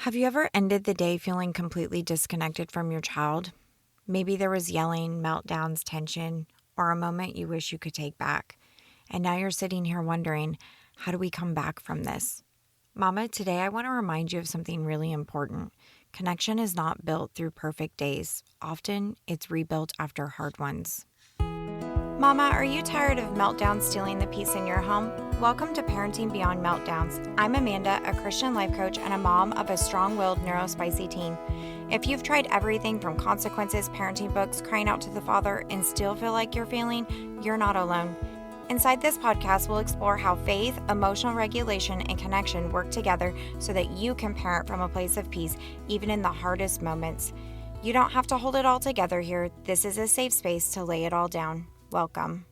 Have you ever ended the day feeling completely disconnected from your child? Maybe there was yelling, meltdowns, tension, or a moment you wish you could take back. And now you're sitting here wondering, how do we come back from this? Mama, today I want to remind you of something really important. Connection is not built through perfect days. Often, it's rebuilt after hard ones. Mama, are you tired of meltdowns stealing the peace in your home? Welcome to Parenting Beyond Meltdowns. I'm Amanda, a Christian life coach and a mom of a strong-willed neurospicy teen. If you've tried everything from consequences, parenting books, crying out to the Father, and still feel like you're failing, you're not alone. Inside this podcast, we'll explore how faith, emotional regulation, and connection work together so that you can parent from a place of peace, even in the hardest moments. You don't have to hold it all together here. This is a safe space to lay it all down. Welcome.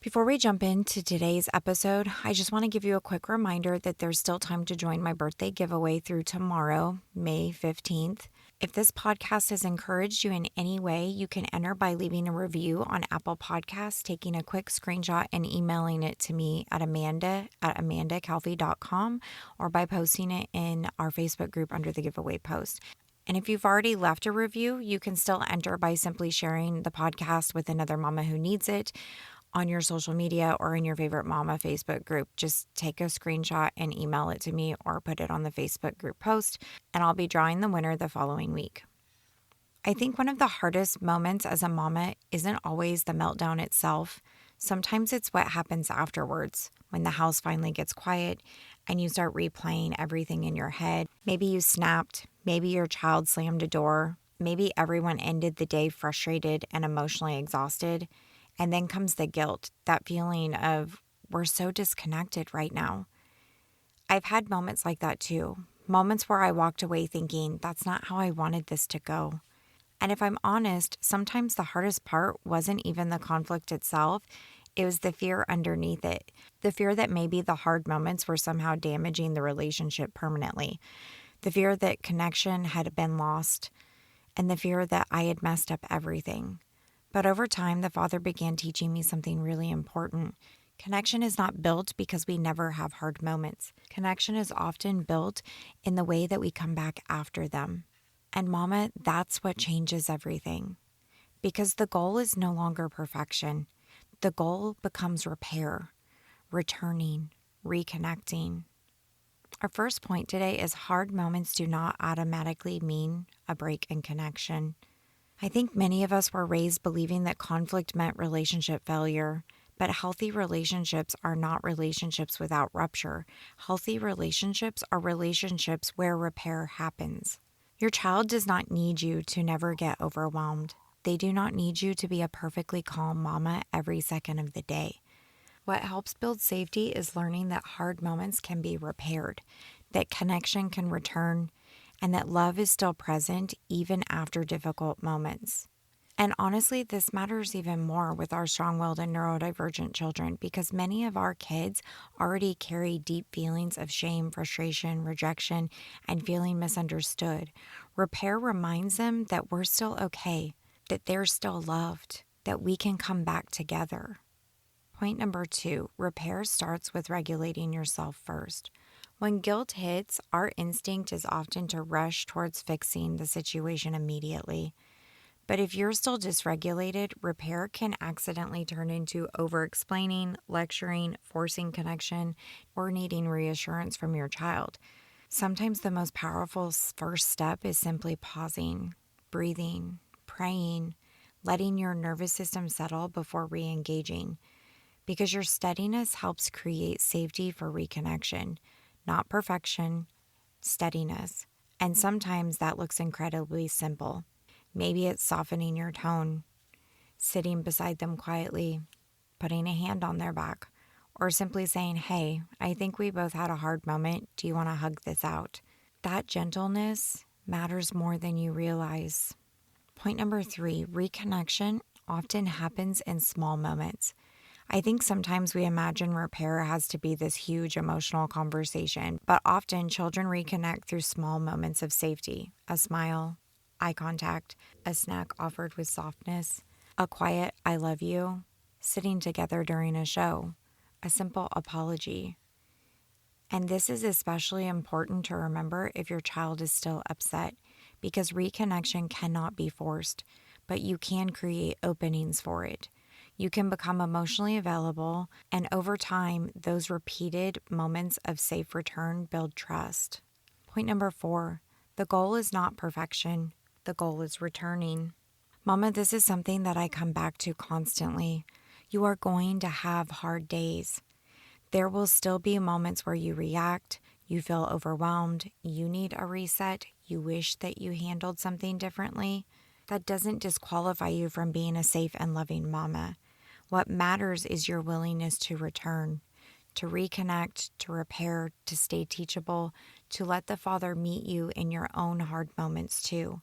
Before we jump into today's episode, I just want to give you a quick reminder that there's still time to join my birthday giveaway through tomorrow, May 15th. If this podcast has encouraged you in any way, you can enter by leaving a review on Apple Podcasts, taking a quick screenshot and emailing it to me at amanda@amandacalfee.com or by posting it in our Facebook group under the giveaway post. And if you've already left a review, you can still enter by simply sharing the podcast with another mama who needs it on your social media or in your favorite mama Facebook group. Just take a screenshot and email it to me or put it on the Facebook group post, and I'll be drawing the winner the following week. I think one of the hardest moments as a mama isn't always the meltdown itself. Sometimes it's what happens afterwards, when the house finally gets quiet and you start replaying everything in your head. Maybe you snapped, maybe your child slammed a door, maybe everyone ended the day frustrated and emotionally exhausted. And then comes the guilt, that feeling of we're so disconnected right now. I've had moments like that too, moments where I walked away thinking that's not how I wanted this to go. And if I'm honest, sometimes the hardest part wasn't even the conflict itself. It was the fear underneath it. The fear that maybe the hard moments were somehow damaging the relationship permanently. The fear that connection had been lost. And the fear that I had messed up everything. But over time, the Father began teaching me something really important. Connection is not built because we never have hard moments. Connection is often built in the way that we come back after them. And Mama, that's what changes everything. Because the goal is no longer perfection. The goal becomes repair, returning, reconnecting. Our first point today is hard moments do not automatically mean a break in connection. I think many of us were raised believing that conflict meant relationship failure, but healthy relationships are not relationships without rupture. Healthy relationships are relationships where repair happens. Your child does not need you to never get overwhelmed. They do not need you to be a perfectly calm mama every second of the day. What helps build safety is learning that hard moments can be repaired, that connection can return, and that love is still present even after difficult moments. And honestly, this matters even more with our strong-willed and neurodivergent children because many of our kids already carry deep feelings of shame, frustration, rejection, and feeling misunderstood. Repair reminds them that we're still okay, that they're still loved, that we can come back together. Point number 2, repair starts with regulating yourself first. When guilt hits, our instinct is often to rush towards fixing the situation immediately. But if you're still dysregulated, repair can accidentally turn into over-explaining, lecturing, forcing connection, or needing reassurance from your child. Sometimes the most powerful first step is simply pausing, breathing, praying, letting your nervous system settle before re-engaging. Because your steadiness helps create safety for reconnection. Not perfection, steadiness. And sometimes that looks incredibly simple. Maybe it's softening your tone, sitting beside them quietly, putting a hand on their back, or simply saying, hey, I think we both had a hard moment. Do you want to hug this out? That gentleness matters more than you realize. Point number 3, reconnection often happens in small moments. I think sometimes we imagine repair has to be this huge emotional conversation, but often children reconnect through small moments of safety, a smile, eye contact, a snack offered with softness, a quiet I love you, sitting together during a show, a simple apology. And this is especially important to remember if your child is still upset, because reconnection cannot be forced, but you can create openings for it. You can become emotionally available, and over time, those repeated moments of safe return build trust. Point number 4, the goal is not perfection. The goal is returning. Mama, this is something that I come back to constantly. You are going to have hard days. There will still be moments where you react, you feel overwhelmed, you need a reset, you wish that you handled something differently. That doesn't disqualify you from being a safe and loving mama. What matters is your willingness to return, to reconnect, to repair, to stay teachable, to let the Father meet you in your own hard moments too.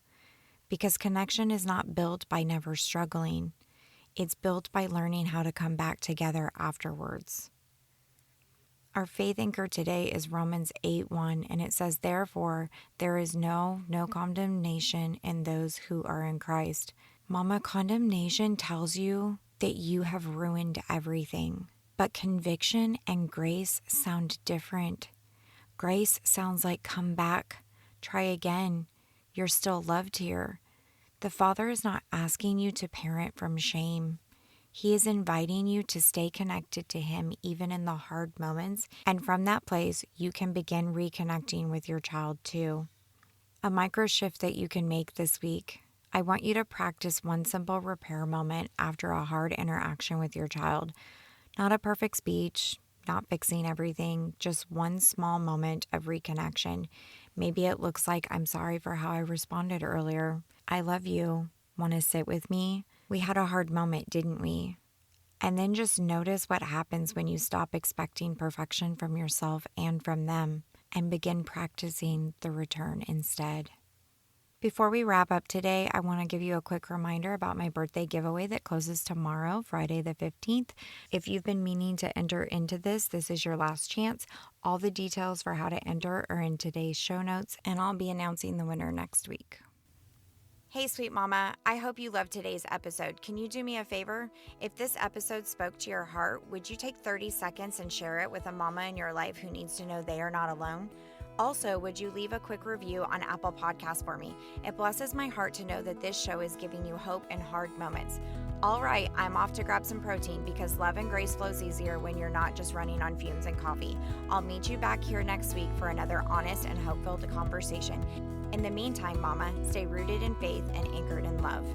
Because connection is not built by never struggling. It's built by learning how to come back together afterwards. Our faith anchor today is Romans 8:1, and it says, "Therefore, there is no condemnation in those who are in Christ." Mama, condemnation tells you that you have ruined everything. But conviction and grace sound different. Grace sounds like, come back, try again. You're still loved here. The Father is not asking you to parent from shame. He is inviting you to stay connected to Him even in the hard moments, and from that place, you can begin reconnecting with your child too. A micro shift that you can make this week. I want you to practice one simple repair moment after a hard interaction with your child. Not a perfect speech, not fixing everything, just one small moment of reconnection. Maybe it looks like, "I'm sorry for how I responded earlier. I love you. Want to sit with me? We had a hard moment, didn't we?" And then just notice what happens when you stop expecting perfection from yourself and from them and begin practicing the return instead. Before we wrap up today, I want to give you a quick reminder about my birthday giveaway that closes tomorrow, Friday the 15th. If you've been meaning to enter into this is your last chance. All the details for how to enter are in today's show notes, and I'll be announcing the winner next week. Hey, sweet mama, I hope you loved today's episode. Can you do me a favor? If this episode spoke to your heart, would you take 30 seconds and share it with a mama in your life who needs to know they are not alone? Also, would you leave a quick review on Apple Podcasts for me? It blesses my heart to know that this show is giving you hope in hard moments. All right, I'm off to grab some protein because love and grace flows easier when you're not just running on fumes and coffee. I'll meet you back here next week for another honest and hope-filled conversation. In the meantime, mama, stay rooted in faith and anchored in love.